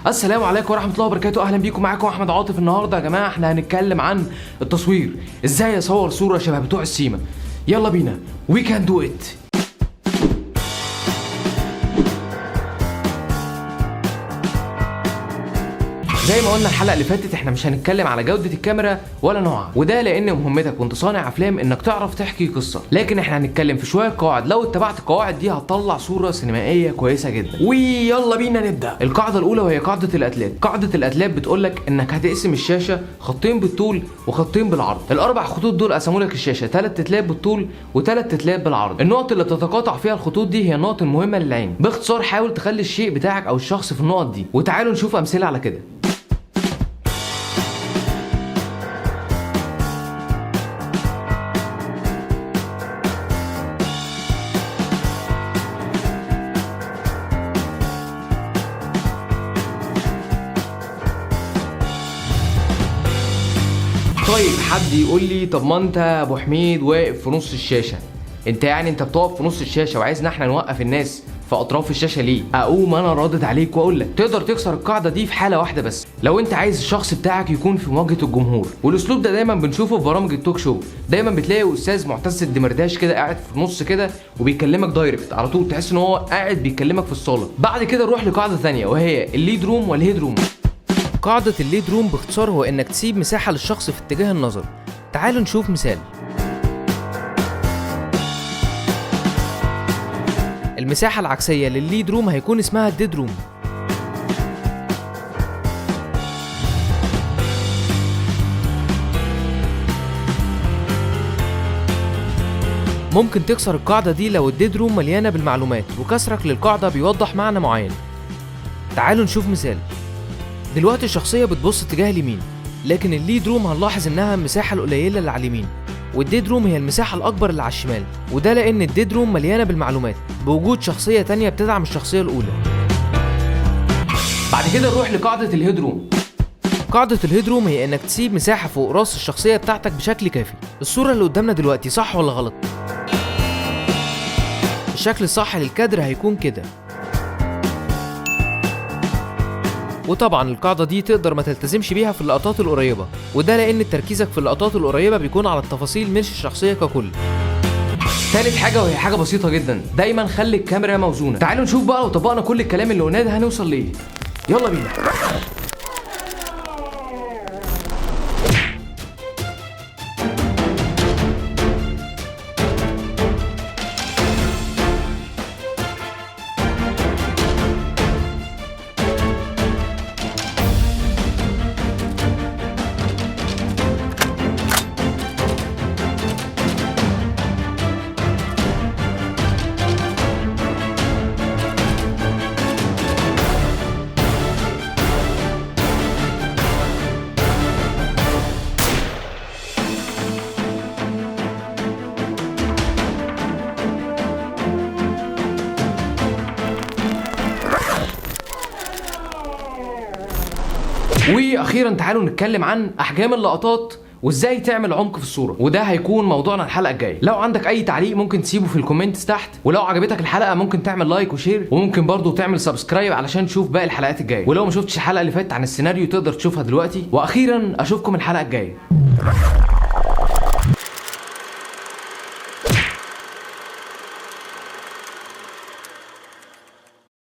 السلام عليكم ورحمة الله وبركاته. أهلا بيكم، معاكم أحمد عاطف. النهاردة يا جماعة احنا هنتكلم عن التصوير، ازاي اصور صورة شبه بتوع السيما. يلا بينا، we can do it. زي ما قلنا الحلقة اللي فاتت احنا مش هنتكلم على جودة الكاميرا ولا نوعها، وده لان مهمتك وانت صانع افلام انك تعرف تحكي قصة، لكن احنا هنتكلم في شوية قواعد لو اتبعت القواعد دي هتطلع صورة سينمائية كويسة جدا. ويلا بينا نبدأ. القاعدة الاولى وهي قاعدة الاتلات. قاعدة الاتلات بتقولك انك هتقسم الشاشة خطين بالطول وخطين بالعرض. الاربع خطوط دول قسموا لك الشاشة 3 تلات بالطول و3 تلات بالعرض. النقط اللي بتتقاطع فيها الخطوط دي هي النقط المهمة للعين. باختصار حاول تخلي الشيء بتاعك او الشخص في النقط دي، وتعالوا نشوف امثلة على كده. طيب حد يقول لي طب ما انت يا ابو حميد واقف في نص الشاشه، انت بتقف في نص الشاشه وعايزنا احنا نوقف الناس في اطراف الشاشه ليه؟ اقوم انا رادد عليك واقول لك تقدر تكسر القاعده دي في حاله واحده بس، لو انت عايز الشخص بتاعك يكون في مواجهه الجمهور. والاسلوب ده دايما بنشوفه في برامج التوك شو، دايما بتلاقي استاذ معتز الدمرداش كده قاعد في النص كده وبيكلمك دايركت على طول، تحس ان هو قاعد بيكلمك في الصاله. بعد كده نروح لقاعده ثانيه وهي الليد روم والهيد روم. قاعدة الليد روم باختصار هو انك تسيب مساحة للشخص في اتجاه النظر. تعالوا نشوف مثال. المساحة العكسية للليد روم هيكون اسمها الديد روم. ممكن تكسر القاعدة دي لو الديد روم مليانة بالمعلومات وكسرك للقاعدة بيوضح معنى معين. تعالوا نشوف مثال. دلوقتي الشخصية بتبص اتجاه اليمين، لكن الليد روم هنلاحظ انها المساحة القليلة اللي على اليمين، والديد روم هي المساحة الأكبر اللي على الشمال، وده لأن الديد روم مليانة بالمعلومات بوجود شخصية تانية بتدعم الشخصية الأولى. بعد كده نروح لقاعدة الهيد روم. قاعدة الهيد روم هي انك تسيب مساحة فوق راس الشخصية بتاعتك بشكل كافي. الصورة اللي قدامنا دلوقتي صح ولا غلط؟ الشكل الصح للكادر هيكون كده. وطبعا القاعدة دي تقدر ما تلتزمش بيها في اللقطات القريبة، وده لأن تركيزك في اللقطات القريبة بيكون على التفاصيل مش الشخصية ككل. ثالث حاجة وهي حاجة بسيطة جدا، دايما خلي الكاميرا موزونة. تعالوا نشوف بقى لو طبقنا كل الكلام اللي قلناه ده هنوصل ليه. يلا بينا. واخيرا تعالوا نتكلم عن احجام اللقطات وازاي تعمل عمق في الصوره، وده هيكون موضوعنا الحلقه الجايه. لو عندك اي تعليق ممكن تسيبه في الكومنتس تحت، ولو عجبتك الحلقه ممكن تعمل لايك وشير، وممكن برضو تعمل سبسكرايب علشان تشوف باقي الحلقات الجايه. ولو ما شفتش الحلقه اللي فاتت عن السيناريو تقدر تشوفها دلوقتي. واخيرا اشوفكم الحلقه الجايه.